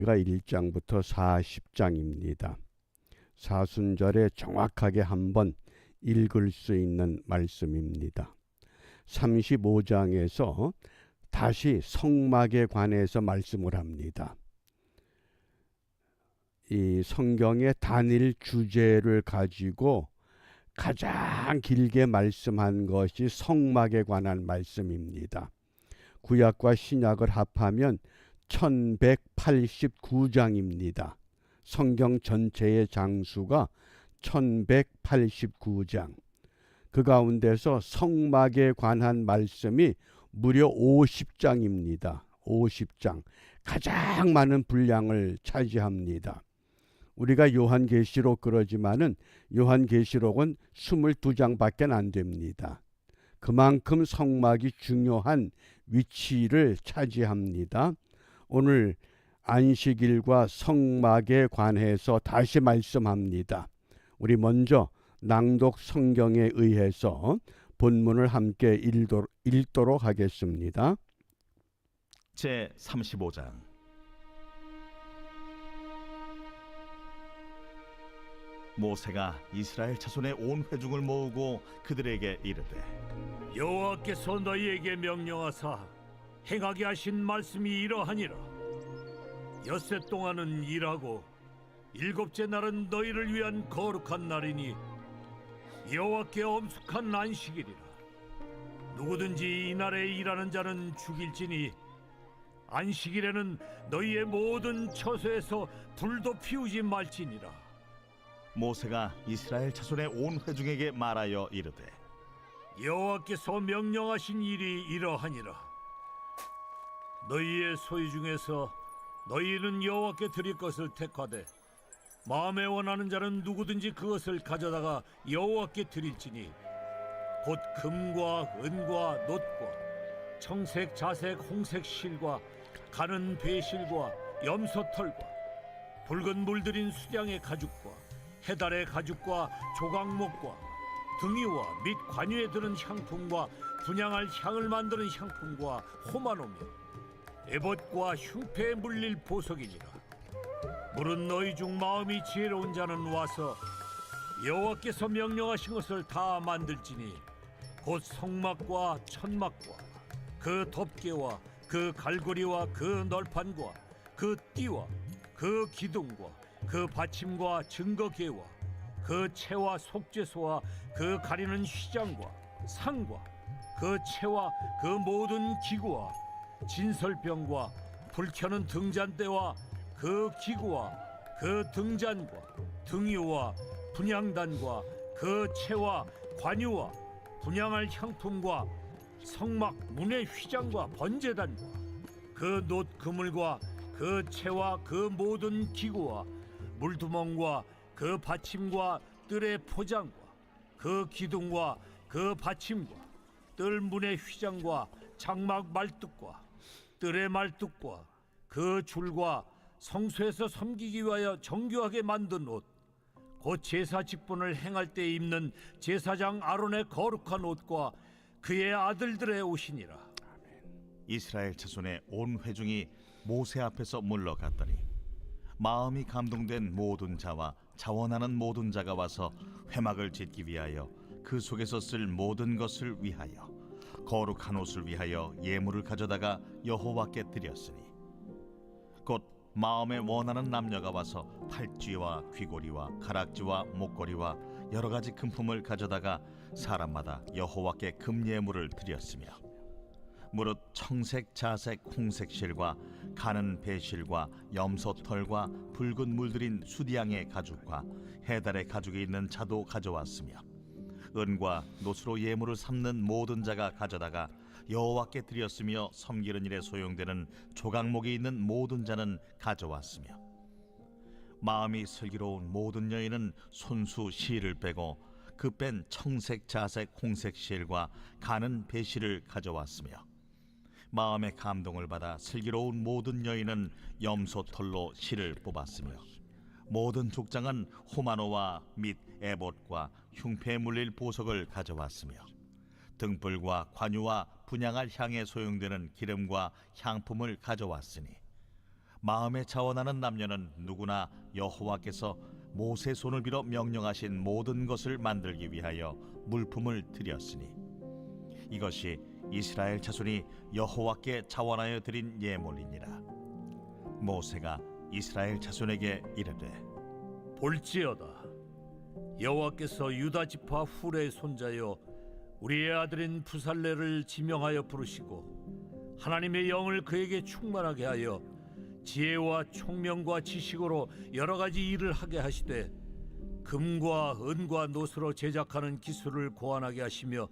1장부터 40장입니다. 사순절에 정확하게 한번 읽을 수 있는 말씀입니다. 35장에서 다시 성막에 관해서 말씀을 합니다. 이 성경의 단일 주제를 가지고 가장 길게 말씀한 것이 성막에 관한 말씀입니다. 구약과 신약을 합하면 1189장입니다. 성경 전체의 장수가 1189장. 그 가운데서 성막에 관한 말씀이 무려 50장입니다. 50장. 가장 많은 분량을 차지합니다. 우리가 요한계시록 그러지만은 요한계시록은 22장밖에 안 됩니다. 그만큼 성막이 중요한 위치를 차지합니다. 오늘 안식일과 성막에 관해서 다시 말씀합니다. 우리 먼저 낭독 성경에 의해서 본문을 함께 읽도록 하겠습니다. 제 35장. 모세가 이스라엘 자손의 온 회중을 모으고 그들에게 이르되, 여호와께서 너희에게 명령하사 행하게 하신 말씀이 이러하니라. 엿새 동안은 일하고 일곱째 날은 너희를 위한 거룩한 날이니 여호와께 엄숙한 안식일이라. 누구든지 이 날에 일하는 자는 죽일지니 안식일에는 너희의 모든 처소에서 불도 피우지 말지니라. 모세가 이스라엘 자손의 온 회중에게 말하여 이르되, 여호와께서 명령하신 일이 이러하니라. 너희의 소유 중에서 너희는 여호와께 드릴 것을 택하되 마음에 원하는 자는 누구든지 그것을 가져다가 여호와께 드릴지니 곧 금과 은과 놋과 청색, 자색, 홍색 실과 가는 배실과 염소털과 붉은 물들인 수량의 가죽과 해달의 가죽과 조각목과 등이와 및 관유에 드는 향품과 분향할 향을 만드는 향품과 호마노며 에봇과 흉패에 물릴 보석이니라. 물은 너희 중 마음이 지혜로운 자는 와서 여호와께서 명령하신 것을 다 만들지니 곧 성막과 천막과 그 덮개와 그 갈고리와 그 널판과 그 띠와 그 기둥과 그 받침과 증거계와 그 채와 속죄소와 그 가리는 휘장과 상과 그 채와 그 모든 기구와 진설병과 불켜는 등잔대와 그 기구와 그 등잔과 등유와 분향단과 그 채와 관유와 분향할 향품과 성막 문의 휘장과 번제단과 그 놋 그물과 그 채와 그 모든 기구와 물두멍과 그 받침과 뜰의 포장과 그 기둥과 그 받침과 뜰 문의 휘장과 장막 말뚝과 뜰의 말뚝과 그 줄과 성소에서 섬기기 위하여 정교하게 만든 옷, 곧 제사 직분을 행할 때 입는 제사장 아론의 거룩한 옷과 그의 아들들의 옷이니라. 이스라엘 자손의 온 회중이 모세 앞에서 물러갔더니 마음이 감동된 모든 자와 자원하는 모든 자가 와서 회막을 짓기 위하여 그 속에서 쓸 모든 것을 위하여 거룩한 옷을 위하여 예물을 가져다가 여호와께 드렸으니 곧 마음에 원하는 남녀가 와서 팔찌와 귀고리와 가락지와 목걸이와 여러 가지 금품을 가져다가 사람마다 여호와께 금예물을 드렸으며 무릇 청색, 자색, 홍색 실과 가는 배실과 염소털과 붉은 물들인 수디양의 가죽과 해달의 가죽이 있는 자도 가져왔으며 은과 놋으로 예물을 삼는 모든 자가 가져다가 여호와께 드렸으며 섬기는 일에 소용되는 조각목이 있는 모든 자는 가져왔으며 마음이 슬기로운 모든 여인은 손수 실을 빼고 그 뺀 청색, 자색, 홍색 실과 가는 배실을 가져왔으며 마음의 감동을 받아 슬기로운 모든 여인은 염소털로 실을 뽑았으며 모든 족장은 호마노와 및 에봇과 흉패에 물릴 보석을 가져왔으며 등불과 관유와 분향할 향에 소용되는 기름과 향품을 가져왔으니 마음에 자원하는 남녀는 누구나 여호와께서 모세 손을 빌어 명령하신 모든 것을 만들기 위하여 물품을 드렸으니 이것이 이스라엘 자손이 여호와께 자원하여 드린 예물이니라. 모세가 이스라엘 자손에게 이르되 볼지어다, 여호와께서 유다 지파 훌의 손자여 우리의 아들인 부살레를 지명하여 부르시고 하나님의 영을 그에게 충만하게 하여 지혜와 총명과 지식으로 여러 가지 일을 하게 하시되 금과 은과 노스로 제작하는 기술을 고안하게 하시며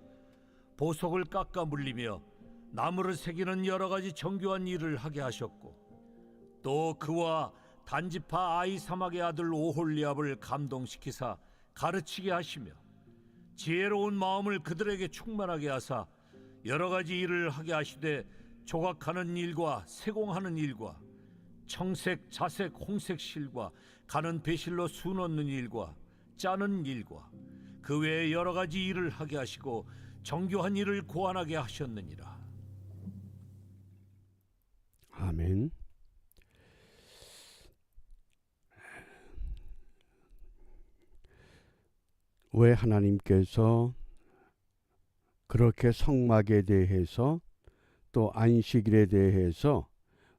보석을 깎아 물리며 나무를 새기는 여러 가지 정교한 일을 하게 하셨고 또 그와 단지파 아이사막의 아들 오홀리압을 감동시키사 가르치게 하시며 지혜로운 마음을 그들에게 충만하게 하사 여러 가지 일을 하게 하시되 조각하는 일과 세공하는 일과 청색, 자색, 홍색 실과 가는 배실로 수 넣는 일과 짜는 일과 그 외에 여러 가지 일을 하게 하시고 정교한 일을 고안하게 하셨느니라. 아멘. 왜 하나님께서 그렇게 성막에 대해서 또 안식일에 대해서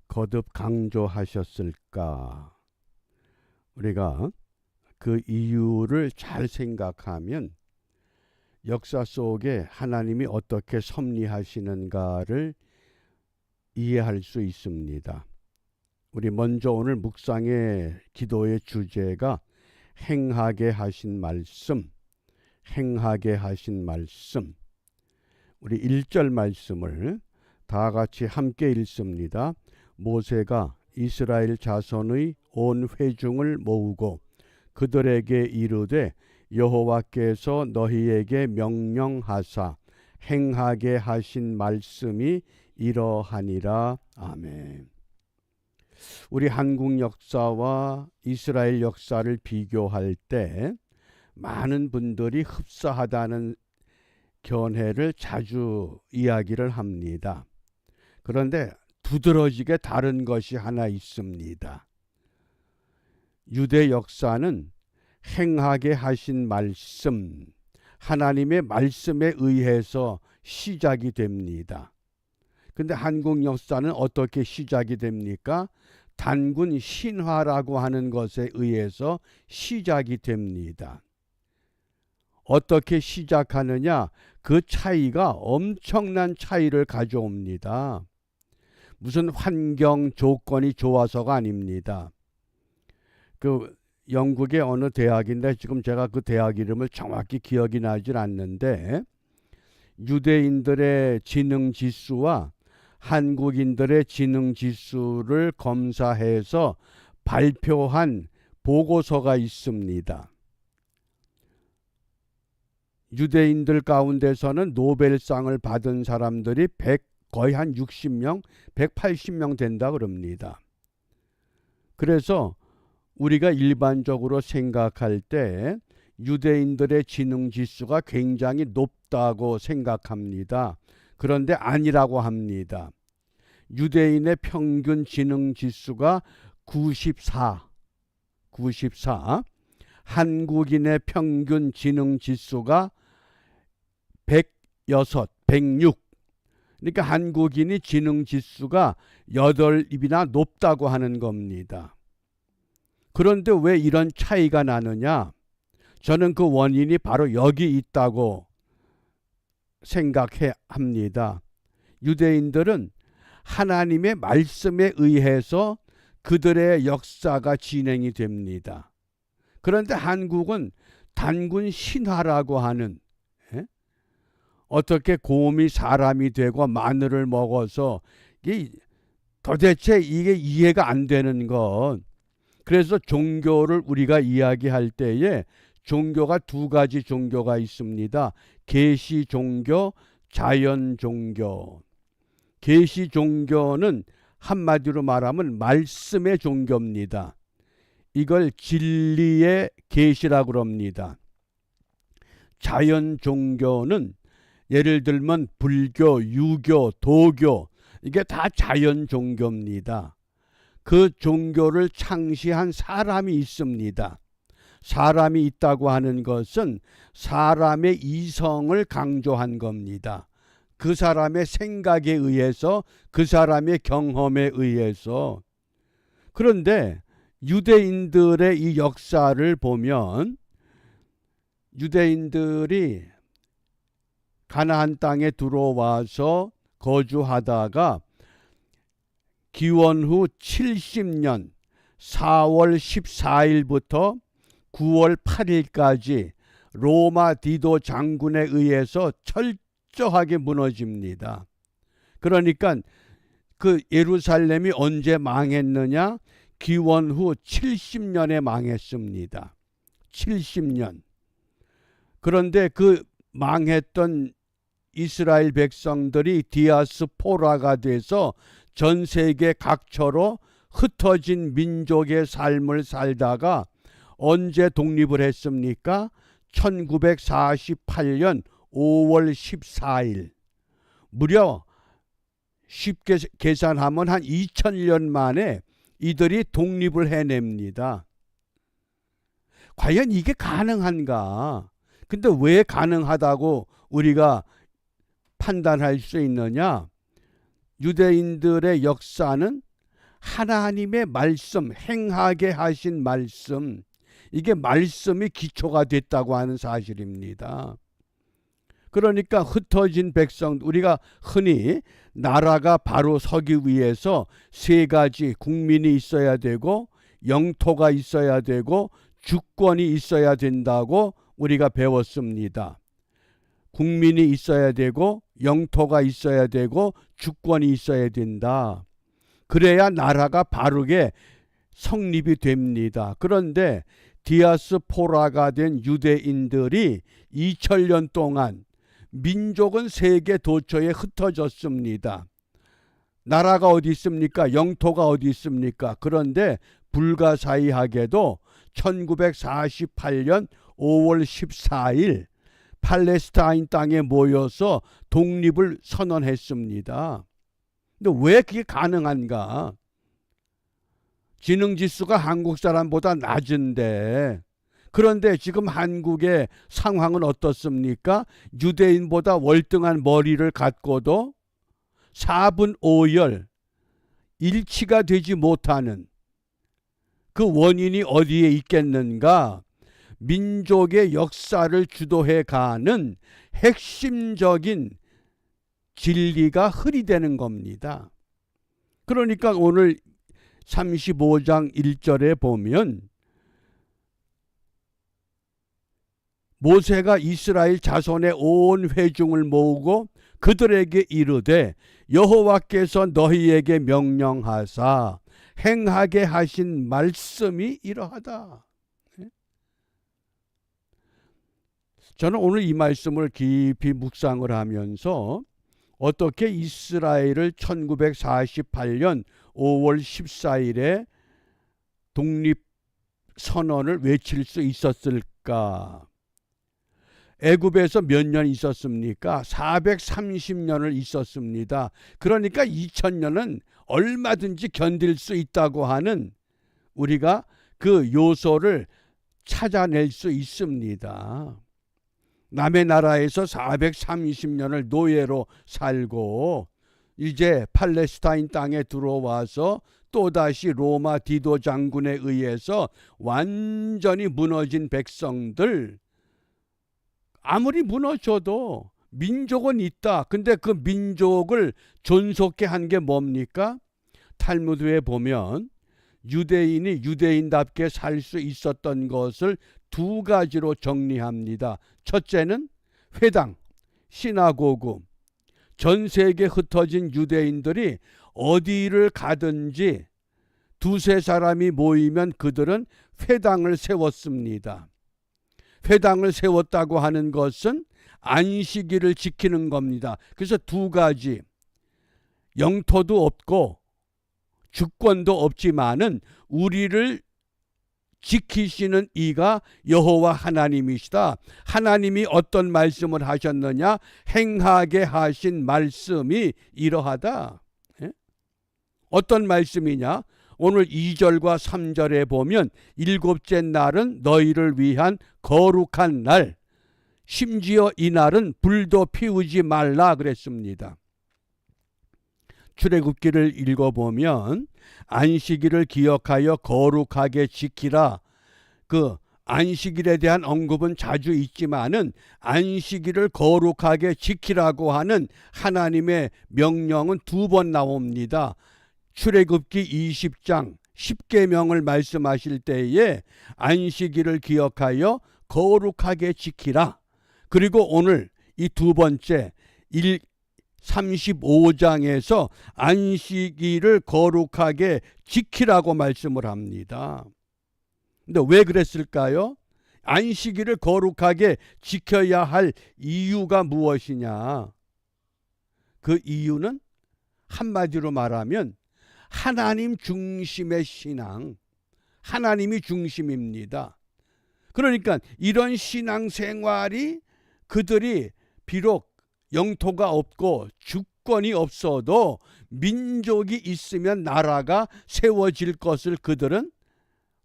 거듭 강조하셨을까? 우리가 그 이유를 잘 생각하면 역사 속에 하나님이 어떻게 섭리하시는가를 이해할 수 있습니다. 우리 먼저 오늘 묵상의 기도의 주제가 행하게 하신 말씀, 행하게 하신 말씀. 우리 1절 말씀을 다 같이 함께 읽습니다. 모세가 이스라엘 자손의 온 회중을 모으고 그들에게 이르되 여호와께서 너희에게 명령하사 행하게 하신 말씀이 이러하니라. 아멘. 우리 한국 역사와 이스라엘 역사를 비교할 때 많은 분들이 흡사하다는 견해를 자주 이야기를 합니다. 그런데 두드러지게 다른 것이 하나 있습니다. 유대 역사는 행하게 하신 말씀, 하나님의 말씀에 의해서 시작이 됩니다. 근데 한국 역사는 어떻게 시작이 됩니까? 단군 신화라고 하는 것에 의해서 시작이 됩니다. 어떻게 시작하느냐? 그 차이가 엄청난 차이를 가져옵니다. 무슨 환경 조건이 좋아서가 아닙니다. 그 영국의 어느 대학인데 지금 제가 그 대학 이름을 정확히 기억이 나질 않는데 유대인들의 지능 지수와 한국인들의 지능 지수를 검사해서 발표한 보고서가 있습니다. 유대인들 가운데서는 노벨상을 받은 사람들이 거의 한 60명, 180명 된다 그럽니다. 그래서 우리가 일반적으로 생각할 때 유대인들의 지능 지수가 굉장히 높다고 생각합니다. 그런데 아니라고 합니다. 유대인의 평균 지능 지수가 94. 한국인의 평균 지능 지수가 106. 그러니까 한국인이 지능 지수가 8입이나 높다고 하는 겁니다. 그런데 왜 이런 차이가 나느냐? 저는 그 원인이 바로 여기 있다고 생각해 합니다. 유대인들은 하나님의 말씀에 의해서 그들의 역사가 진행이 됩니다. 그런데 한국은 단군 신화라고 하는 어떻게 곰이 사람이 되고 마늘을 먹어서 도대체 이게 이해가 안 되는 것. 그래서 종교를 우리가 이야기할 때에 종교가 두 가지 종교가 있습니다. 계시 종교, 자연 종교. 계시 종교는 한마디로 말하면 말씀의 종교입니다. 이걸 진리의 계시라고 합니다. 자연 종교는 예를 들면 불교, 유교, 도교 이게 다 자연 종교입니다. 그 종교를 창시한 사람이 있습니다. 사람이 있다고 하는 것은 사람의 이성을 강조한 겁니다. 그 사람의 생각에 의해서, 그 사람의 경험에 의해서. 그런데 유대인들의 이 역사를 보면 유대인들이 가나안 땅에 들어와서 거주하다가 기원 후 70년 4월 14일부터 9월 8일까지 로마 디도 장군에 의해서 철저하게 무너집니다. 그러니까 그 예루살렘이 언제 망했느냐? 기원 후 70년에 망했습니다. 70년. 그런데 그 망했던 이스라엘 백성들이 디아스포라가 돼서 전 세계 각처로 흩어진 민족의 삶을 살다가 언제 독립을 했습니까? 1948년 5월 14일. 무려 쉽게 계산하면 한 2000년 만에 이들이 독립을 해냅니다. 과연 이게 가능한가? 근데 왜 가능하다고 우리가 판단할 수 있느냐? 유대인들의 역사는 하나님의 말씀, 행하게 하신 말씀, 이게 말씀이 기초가 됐다고 하는 사실입니다. 그러니까 흩어진 백성, 우리가 흔히 나라가 바로 서기 위해서 세 가지 국민이 있어야 되고 영토가 있어야 되고 주권이 있어야 된다고 우리가 배웠습니다. 국민이 있어야 되고 영토가 있어야 되고 주권이 있어야 된다. 그래야 나라가 바르게 성립이 됩니다. 그런데 디아스포라가 된 유대인들이 2000년 동안 민족은 세계 도처에 흩어졌습니다. 나라가 어디 있습니까? 영토가 어디 있습니까? 그런데 불가사의하게도 1948년 5월 14일 팔레스타인 땅에 모여서 독립을 선언했습니다. 근데 왜 그게 가능한가? 지능지수가 한국 사람보다 낮은데, 그런데 지금 한국의 상황은 어떻습니까? 유대인보다 월등한 머리를 갖고도 4분 5열 일치가 되지 못하는 그 원인이 어디에 있겠는가? 민족의 역사를 주도해 가는 핵심적인 진리가 흐리되는 겁니다. 그러니까 오늘 35장 1절에 보면 모세가 이스라엘 자손의 온 회중을 모으고 그들에게 이르되 여호와께서 너희에게 명령하사 행하게 하신 말씀이 이러하다. 저는 오늘 이 말씀을 깊이 묵상을 하면서 어떻게 이스라엘을 1948년 5월 14일에 독립선언을 외칠 수 있었을까? 애굽에서 몇 년 있었습니까? 430년을 있었습니다. 그러니까 2000년은 얼마든지 견딜 수 있다고 하는 우리가 그 요소를 찾아낼 수 있습니다. 남의 나라에서 430년을 노예로 살고 이제 팔레스타인 땅에 들어와서 또다시 로마 디도 장군에 의해서 완전히 무너진 백성들, 아무리 무너져도 민족은 있다. 근데 그 민족을 존속케 한 게 뭡니까? 탈무드에 보면 유대인이 유대인답게 살 수 있었던 것을 두 가지로 정리합니다. 첫째는 회당, 시나고그. 전 세계 흩어진 유대인들이 어디를 가든지 두세 사람이 모이면 그들은 회당을 세웠습니다. 회당을 세웠다고 하는 것은 안식일을 지키는 겁니다. 그래서 두 가지, 영토도 없고 주권도 없지만은 우리를 지키시는 이가 여호와 하나님이시다. 하나님이 어떤 말씀을 하셨느냐? 행하게 하신 말씀이 이러하다. 어떤 말씀이냐? 오늘 2절과 3절에 보면 일곱째 날은 너희를 위한 거룩한 날, 심지어 이 날은 불도 피우지 말라 그랬습니다. 출애굽기를 읽어보면 안식일을 기억하여 거룩하게 지키라. 그 안식일에 대한 언급은 자주 있지만은 안식일을 거룩하게 지키라고 하는 하나님의 명령은 2번 나옵니다. 출애굽기 20장 10계명을 말씀하실 때에 안식일을 기억하여 거룩하게 지키라. 그리고 오늘 이 2번째 35장에서 안식일을 거룩하게 지키라고 말씀을 합니다. 근데 왜 그랬을까요? 안식일을 거룩하게 지켜야 할 이유가 무엇이냐? 그 이유는 한마디로 말하면 하나님 중심의 신앙, 하나님이 중심입니다. 그러니까 이런 신앙생활이 그들이 비록 영토가 없고 주권이 없어도 민족이 있으면 나라가 세워질 것을 그들은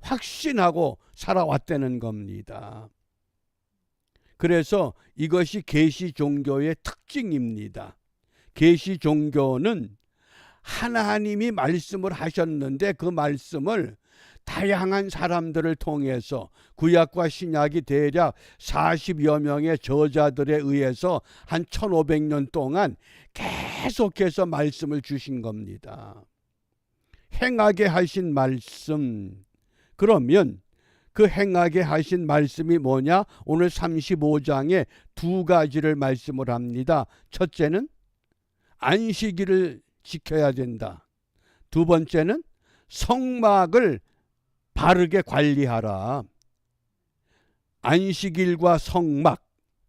확신하고 살아왔다는 겁니다. 그래서 이것이 계시 종교의 특징입니다. 계시 종교는 하나님이 말씀을 하셨는데 그 말씀을 다양한 사람들을 통해서 구약과 신약이 대략 40여 명의 저자들에 의해서 한 1500년 동안 계속해서 말씀을 주신 겁니다. 행하게 하신 말씀, 그러면 그 행하게 하신 말씀이 뭐냐? 오늘 35장에 2가지를 말씀을 합니다. 첫째는 안식일을 지켜야 된다. 2번째는 성막을 바르게 관리하라. 안식일과 성막,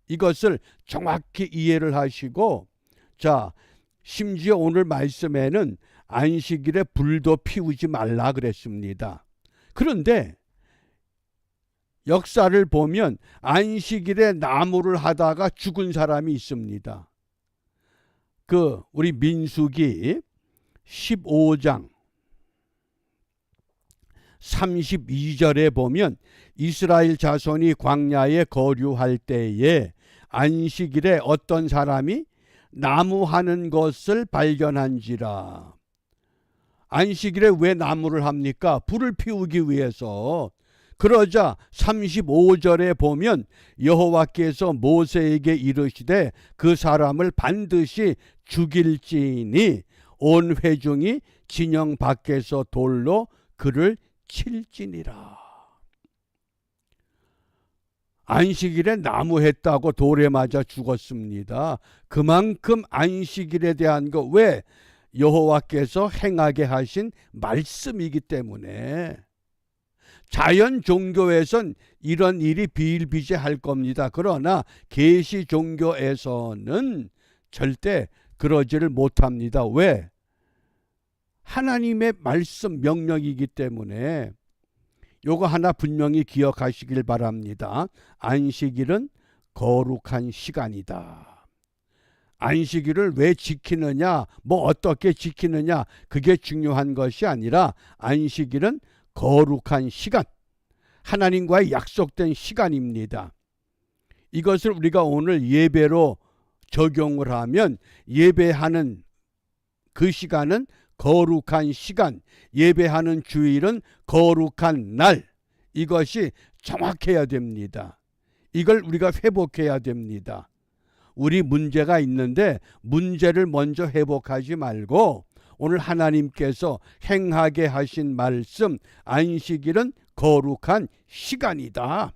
이것을 정확히 이해를 하시고, 자, 심지어 오늘 말씀에는 안식일에 불도 피우지 말라 그랬습니다. 그런데 역사를 보면 안식일에 나무를 하다가 죽은 사람이 있습니다. 우리 민수기 15장 32절에 보면 이스라엘 자손이 광야에 거류할 때에 안식일에 어떤 사람이 나무하는 것을 발견한지라. 안식일에 왜 나무를 합니까? 불을 피우기 위해서. 그러자 35절에 보면 여호와께서 모세에게 이르시되 그 사람을 반드시 죽일지니 온 회중이 진영 밖에서 돌로 그를 칠지니라. 안식일에 나무했다고 돌에 맞아 죽었습니다. 그만큼 안식일에 대한 거, 왜? 여호와께서 행하게 하신 말씀이기 때문에. 자연 종교에선 이런 일이 비일비재할 겁니다. 그러나 계시 종교에서는 절대 그러지를 못합니다. 왜? 하나님의 말씀 명령이기 때문에. 요거 하나 분명히 기억하시길 바랍니다. 안식일은 거룩한 시간이다. 안식일을 왜 지키느냐, 뭐 어떻게 지키느냐, 그게 중요한 것이 아니라 안식일은 거룩한 시간, 하나님과의 약속된 시간입니다. 이것을 우리가 오늘 예배로 적용을 하면 예배하는 그 시간은 거룩한 시간, 예배하는 주일은 거룩한 날, 이것이 정확해야 됩니다. 이걸 우리가 회복해야 됩니다. 우리 문제가 있는데 문제를 먼저 회복하지 말고 오늘 하나님께서 행하게 하신 말씀, 안식일은 거룩한 시간이다.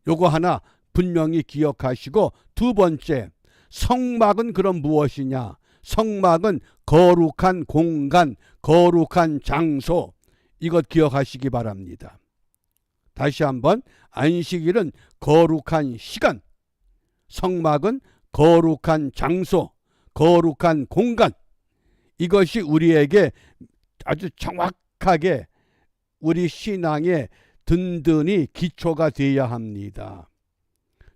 요거 하나 분명히 기억하시고, 2번째, 성막은 그럼 무엇이냐? 성막은 거룩한 공간, 거룩한 장소, 이것 기억하시기 바랍니다. 다시 한번, 안식일은 거룩한 시간, 성막은 거룩한 장소, 거룩한 공간, 이것이 우리에게 아주 정확하게 우리 신앙의 든든히 기초가 되어야 합니다.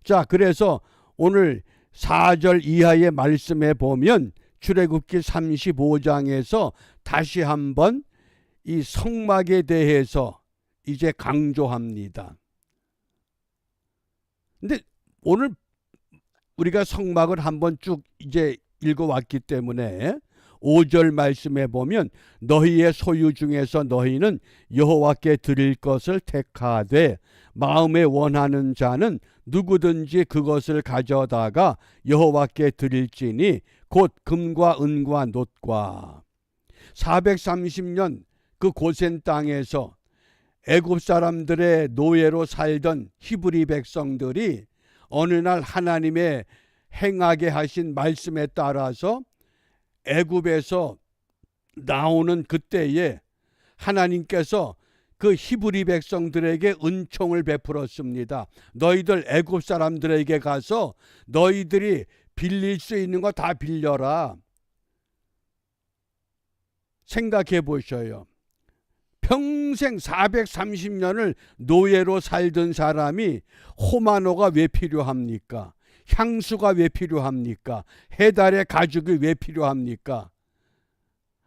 자, 그래서 오늘 4절 이하의 말씀에 보면 출애굽기 35장에서 다시 한번 이 성막에 대해서 이제 강조합니다. 근데 오늘 우리가 성막을 한번 쭉 이제 읽어왔기 때문에 5절 말씀에 보면 너희의 소유 중에서 너희는 여호와께 드릴 것을 택하되 마음에 원하는 자는 누구든지 그것을 가져다가 여호와께 드릴지니 곧 금과 은과 놋과 430년 그 고센 땅에서 애굽 사람들의 노예로 살던 히브리 백성들이 어느 날 하나님의 행하게 하신 말씀에 따라서 애굽에서 나오는 그때에 하나님께서 그 히브리 백성들에게 은총을 베풀었습니다. 너희들 애굽 사람들에게 가서 너희들이 빌릴 수 있는 거 다 빌려라. 생각해 보셔요. 평생 430년을 노예로 살던 사람이 호마노가 왜 필요합니까? 향수가 왜 필요합니까? 해달의 가죽이 왜 필요합니까?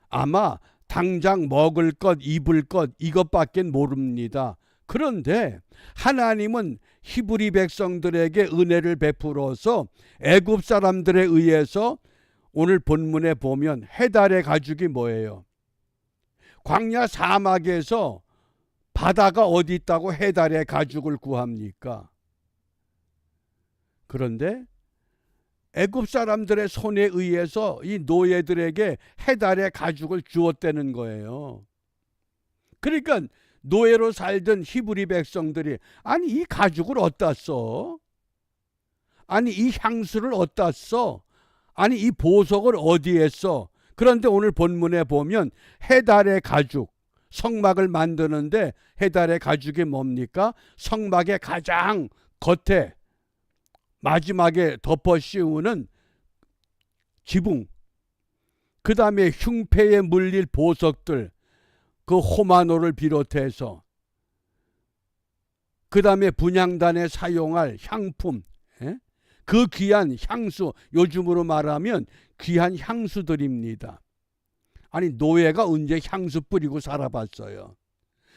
아마 당장 먹을 것, 입을 것 이것밖에 모릅니다. 그런데 하나님은 히브리 백성들에게 은혜를 베풀어서 애굽 사람들에 의해서 오늘 본문에 보면 해달의 가죽이 뭐예요? 광야 사막에서 바다가 어디 있다고 해달의 가죽을 구합니까? 그런데 애굽 사람들의 손에 의해서 이 노예들에게 해달의 가죽을 주었다는 거예요. 그러니까 노예로 살던 히브리 백성들이 아니 이 가죽을 어디다 써? 아니 이 향수를 어디다 써? 아니 이 보석을 어디에 써? 그런데 오늘 본문에 보면 해달의 가죽, 성막을 만드는데 해달의 가죽이 뭡니까? 성막의 가장 겉에 마지막에 덮어 씌우는 지붕, 그 다음에 흉패에 물릴 보석들, 그 호마노를 비롯해서 그 다음에 분향단에 사용할 향품, 그 귀한 향수, 요즘으로 말하면 귀한 향수들입니다. 아니 노예가 언제 향수 뿌리고 살아봤어요?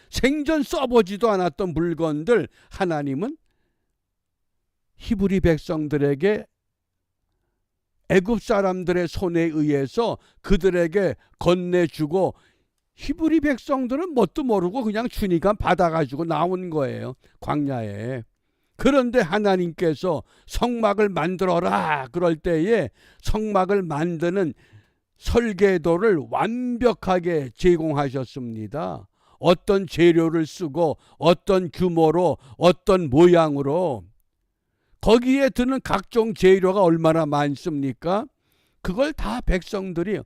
생전 써보지도 않았던 물건들 하나님은 히브리 백성들에게 애굽 사람들의 손에 의해서 그들에게 건네주고 히브리 백성들은 뭣도 모르고 그냥 주니까 받아가지고 나온 거예요. 광야에. 그런데 하나님께서 성막을 만들어라 그럴 때에 성막을 만드는 설계도를 완벽하게 제공하셨습니다. 어떤 재료를 쓰고 어떤 규모로 어떤 모양으로 거기에 드는 각종 재료가 얼마나 많습니까? 그걸 다 백성들이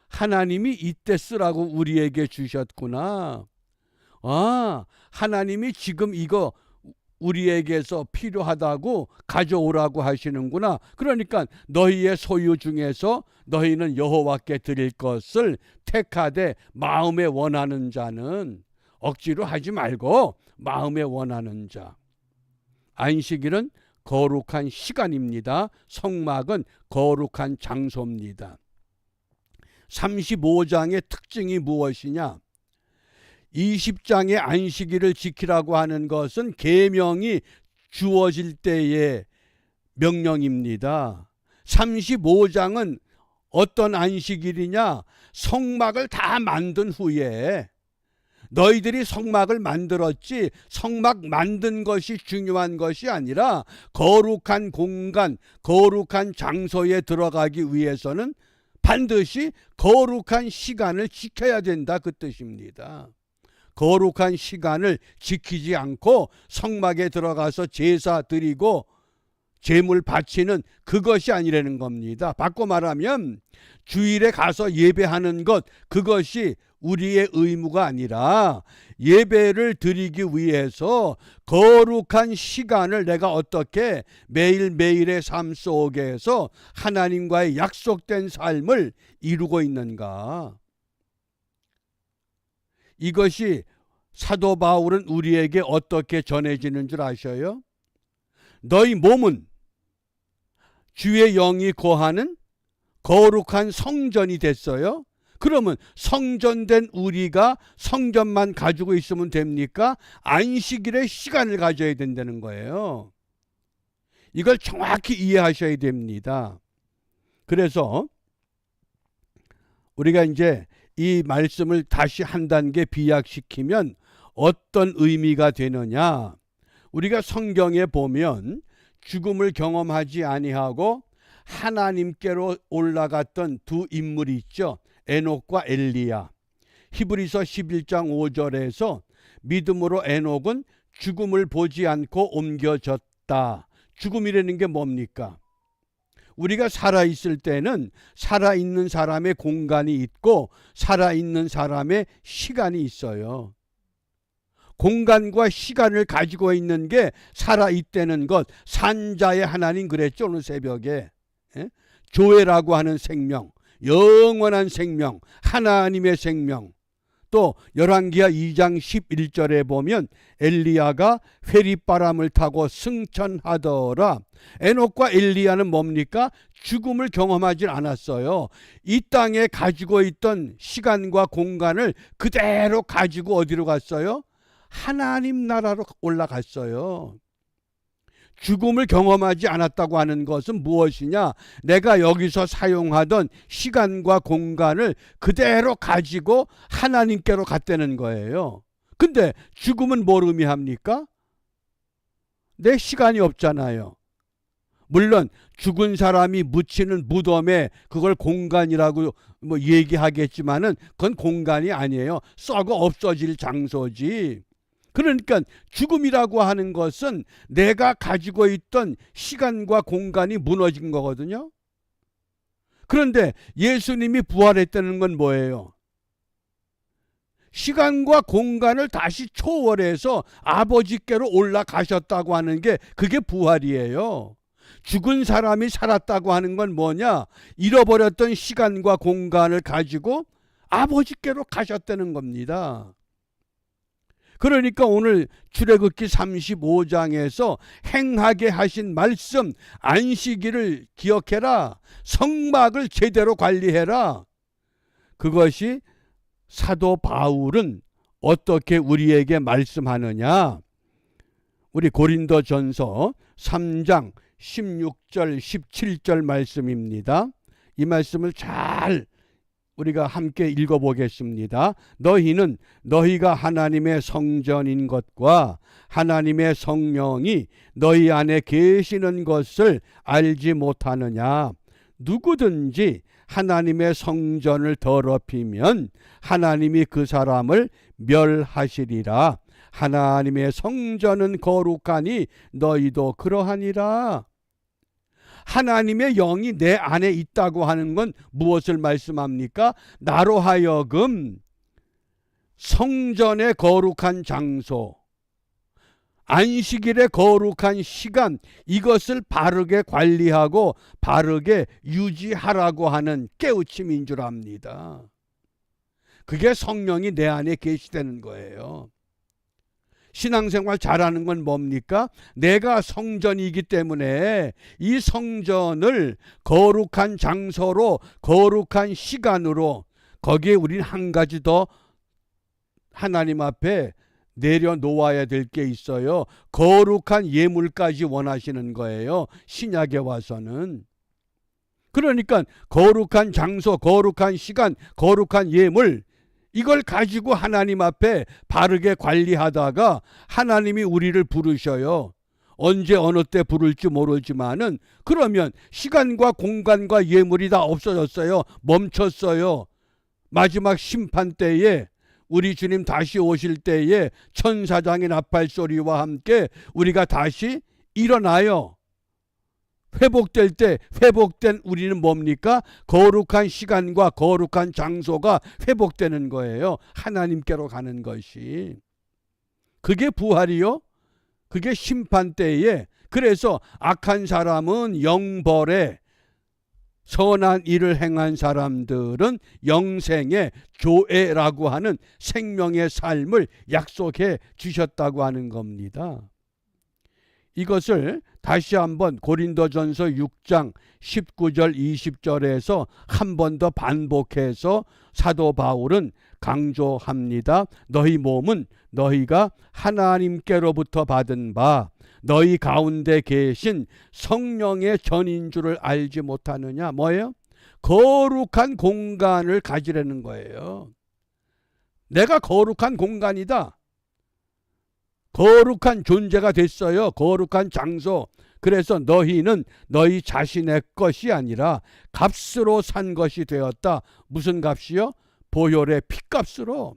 하나님이 이때 쓰라고 우리에게 주셨구나. 하나님이 지금 이거 우리에게서 필요하다고 가져오라고 하시는구나. 그러니까 너희의 소유 중에서 너희는 여호와께 드릴 것을 택하되 마음에 원하는 자는 억지로 하지 말고 마음에 원하는 자. 안식일은 거룩한 시간입니다. 성막은 거룩한 장소입니다. 35장의 특징이 무엇이냐? 20장의 안식일을 지키라고 하는 것은 계명이 주어질 때의 명령입니다. 35장은 어떤 안식일이냐? 성막을 다 만든 후에 너희들이 성막을 만들었지 성막 만든 것이 중요한 것이 아니라 거룩한 공간, 거룩한 장소에 들어가기 위해서는 반드시 거룩한 시간을 지켜야 된다 그 뜻입니다. 거룩한 시간을 지키지 않고 성막에 들어가서 제사 드리고 제물 바치는 그것이 아니라는 겁니다. 바꿔 말하면 주일에 가서 예배하는 것 그것이 우리의 의무가 아니라 예배를 드리기 위해서 거룩한 시간을 내가 어떻게 매일매일의 삶 속에서 하나님과의 약속된 삶을 이루고 있는가. 이것이 사도 바울은 우리에게 어떻게 전해지는 줄 아셔요? 너희 몸은 주의 영이 거하는 거룩한 성전이 됐어요. 그러면 성전된 우리가 성전만 가지고 있으면 됩니까? 안식일에 시간을 가져야 된다는 거예요. 이걸 정확히 이해하셔야 됩니다. 그래서 우리가 이제 이 말씀을 다시 한 단계 비약시키면 어떤 의미가 되느냐? 우리가 성경에 보면 죽음을 경험하지 아니하고 하나님께로 올라갔던 두 인물이 있죠. 에녹과 엘리야. 히브리서 11장 5절에서 믿음으로 에녹은 죽음을 보지 않고 옮겨졌다. 죽음이라는 게 뭡니까? 우리가 살아있을 때는 살아있는 사람의 공간이 있고 살아있는 사람의 시간이 있어요. 공간과 시간을 가지고 있는 게 살아있다는 것, 산자의 하나님 그랬죠 오늘 새벽에. 조회라고 하는 생명, 영원한 생명, 하나님의 생명. 또 열왕기하 2장 11절에 보면 엘리야가 회리바람을 타고 승천하더라. 에녹과 엘리야는 뭡니까? 죽음을 경험하지 않았어요. 이 땅에 가지고 있던 시간과 공간을 그대로 가지고 어디로 갔어요? 하나님 나라로 올라갔어요. 죽음을 경험하지 않았다고 하는 것은 무엇이냐? 내가 여기서 사용하던 시간과 공간을 그대로 가지고 하나님께로 갔다는 거예요. 근데 죽음은 뭘 의미합니까? 내 시간이 없잖아요. 물론 죽은 사람이 묻히는 무덤에 그걸 공간이라고 얘기하겠지만은 그건 공간이 아니에요. 썩어 없어질 장소지. 그러니까 죽음이라고 하는 것은 내가 가지고 있던 시간과 공간이 무너진 거거든요. 그런데 예수님이 부활했다는 건 뭐예요? 시간과 공간을 다시 초월해서 아버지께로 올라가셨다고 하는 게 그게 부활이에요. 죽은 사람이 살았다고 하는 건 뭐냐? 잃어버렸던 시간과 공간을 가지고 아버지께로 가셨다는 겁니다. 그러니까 오늘 출애굽기 35장에서 행하게 하신 말씀, 안식일을 기억해라. 성막을 제대로 관리해라. 그것이 사도 바울은 어떻게 우리에게 말씀하느냐? 우리 고린도전서 3장 16절 17절 말씀입니다. 이 말씀을 잘 우리가 함께 읽어보겠습니다. 너희는 너희가 하나님의 성전인 것과 하나님의 성령이 너희 안에 계시는 것을 알지 못하느냐? 누구든지 하나님의 성전을 더럽히면 하나님이 그 사람을 멸하시리라. 하나님의 성전은 거룩하니 너희도 그러하니라. 하나님의 영이 내 안에 있다고 하는 건 무엇을 말씀합니까? 나로 하여금 성전의 거룩한 장소, 안식일의 거룩한 시간, 이것을 바르게 관리하고 바르게 유지하라고 하는 깨우침인 줄 압니다. 그게 성령이 내 안에 계시다는 거예요. 신앙생활 잘하는 건 뭡니까? 내가 성전이기 때문에 이 성전을 거룩한 장소로, 거룩한 시간으로, 거기에 우린 한 가지 더 하나님 앞에 내려놓아야 될 게 있어요. 거룩한 예물까지 원하시는 거예요. 신약에 와서는. 그러니까 거룩한 장소, 거룩한 시간, 거룩한 예물, 이걸 가지고 하나님 앞에 바르게 관리하다가 하나님이 우리를 부르셔요. 언제 어느 때 부를지 모르지만은 그러면 시간과 공간과 예물이 다 없어졌어요. 멈췄어요. 마지막 심판 때에 우리 주님 다시 오실 때에 천사장의 나팔 소리와 함께 우리가 다시 일어나요. 회복될 때 회복된 우리는 뭡니까? 거룩한 시간과 거룩한 장소가 회복되는 거예요. 하나님께로 가는 것이. 그게 부활이요. 그게 심판 때에. 그래서 악한 사람은 영벌에, 선한 일을 행한 사람들은 영생의 조애라고 하는 생명의 삶을 약속해 주셨다고 하는 겁니다. 이것을 다시 한번 고린도전서 6장 19절 20절에서 한 번 더 반복해서 사도 바울은 강조합니다. 너희 몸은 너희가 하나님께로부터 받은 바 너희 가운데 계신 성령의 전인 줄을 알지 못하느냐. 뭐예요? 거룩한 공간을 가지라는 거예요. 내가 거룩한 공간이다. 거룩한 존재가 됐어요. 거룩한 장소. 그래서 너희는 너희 자신의 것이 아니라 값으로 산 것이 되었다. 무슨 값이요? 보혈의 피값으로.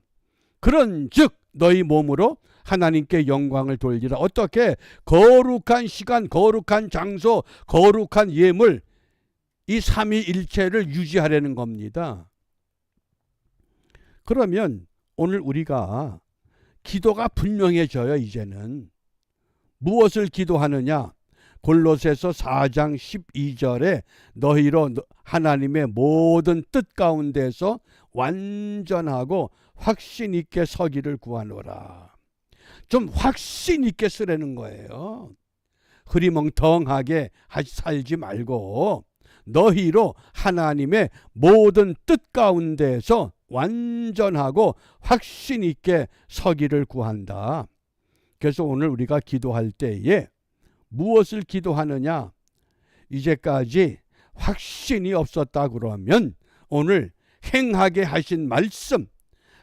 그런즉 너희 몸으로 하나님께 영광을 돌리라. 어떻게? 거룩한 시간, 거룩한 장소, 거룩한 예물, 이 삼위일체를 유지하려는 겁니다. 그러면 오늘 우리가 기도가 분명해져요. 이제는 무엇을 기도하느냐? 골로새서 4장 12절에 너희로 하나님의 모든 뜻 가운데서 완전하고 확신 있게 서기를 구하노라. 좀 확신 있게 쓰라는 거예요. 흐리멍텅하게 살지 말고 너희로 하나님의 모든 뜻 가운데서 완전하고 확신 있게 서기를 구한다. 그래서 오늘 우리가 기도할 때에 무엇을 기도하느냐? 이제까지 확신이 없었다 그러면 오늘 행하게 하신 말씀,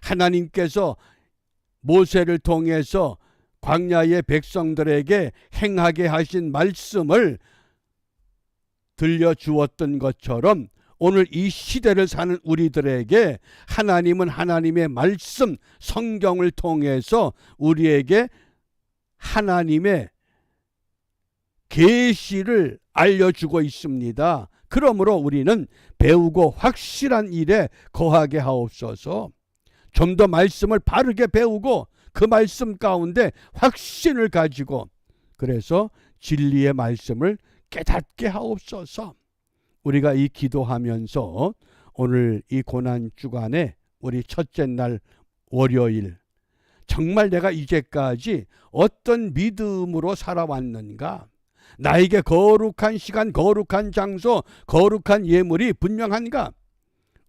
하나님께서 모세를 통해서 광야의 백성들에게 행하게 하신 말씀을 들려주었던 것처럼 오늘 이 시대를 사는 우리들에게 하나님은 하나님의 말씀, 성경을 통해서 우리에게 하나님의 계시를 알려주고 있습니다. 그러므로 우리는 배우고 확실한 일에 거하게 하옵소서. 좀 더 말씀을 바르게 배우고 그 말씀 가운데 확신을 가지고 그래서 진리의 말씀을 깨닫게 하옵소서. 우리가 이 기도하면서 오늘 이 고난주간에 우리 첫째 날 월요일 정말 내가 이제까지 어떤 믿음으로 살아왔는가? 나에게 거룩한 시간, 거룩한 장소, 거룩한 예물이 분명한가?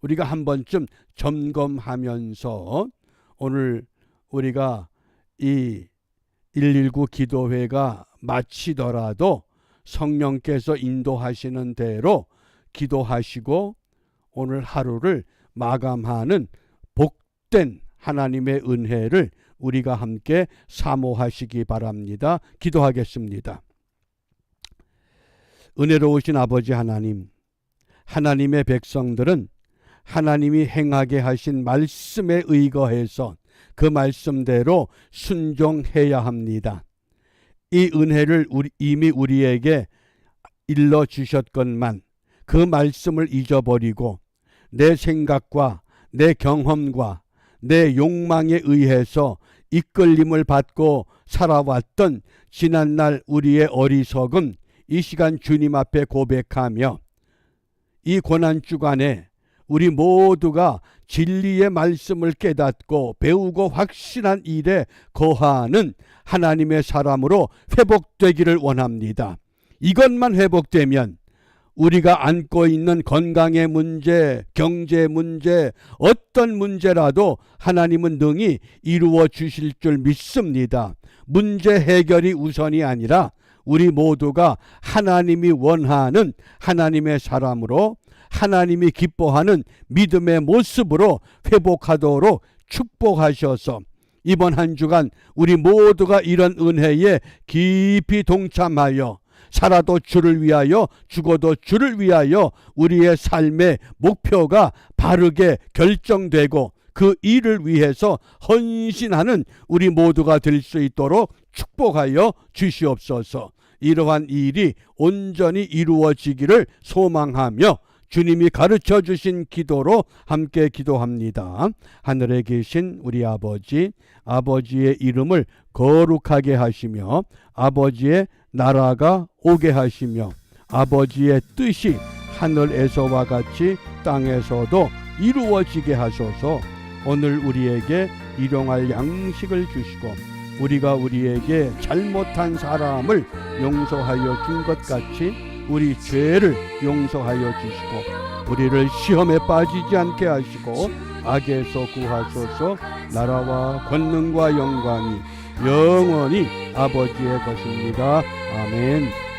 우리가 한 번쯤 점검하면서 오늘 우리가 이 119 기도회가 마치더라도 성령께서 인도하시는 대로 기도하시고 오늘 하루를 마감하는 복된 하나님의 은혜를 우리가 함께 사모하시기 바랍니다. 기도하겠습니다. 은혜로우신 아버지 하나님, 하나님의 백성들은 하나님이 행하게 하신 말씀에 의거해서 그 말씀대로 순종해야 합니다. 이 은혜를 이미 우리에게 일러주셨건만 그 말씀을 잊어버리고 내 생각과 내 경험과 내 욕망에 의해서 이끌림을 받고 살아왔던 지난날 우리의 어리석음 이 시간 주님 앞에 고백하며 이 고난주간에 우리 모두가 진리의 말씀을 깨닫고 배우고 확신한 일에 거하는 하나님의 사람으로 회복되기를 원합니다. 이것만 회복되면 우리가 안고 있는 건강의 문제, 경제 문제, 어떤 문제라도 하나님은 능히 이루어 주실 줄 믿습니다. 문제 해결이 우선이 아니라 우리 모두가 하나님이 원하는 하나님의 사람으로 하나님이 기뻐하는 믿음의 모습으로 회복하도록 축복하셔서 이번 한 주간 우리 모두가 이런 은혜에 깊이 동참하여 살아도 주를 위하여 죽어도 주를 위하여 우리의 삶의 목표가 바르게 결정되고 그 일을 위해서 헌신하는 우리 모두가 될 수 있도록 축복하여 주시옵소서. 이러한 일이 온전히 이루어지기를 소망하며 주님이 가르쳐 주신 기도로 함께 기도합니다. 하늘에 계신 우리 아버지, 아버지의 이름을 거룩하게 하시며 아버지의 나라가 오게 하시며 아버지의 뜻이 하늘에서와 같이 땅에서도 이루어지게 하소서. 오늘 우리에게 일용할 양식을 주시고 우리가 우리에게 잘못한 사람을 용서하여 준 것 같이 우리 죄를 용서하여 주시고 우리를 시험에 빠지지 않게 하시고 악에서 구하소서. 나라와 권능과 영광이 영원히 아버지의 것입니다. 아멘.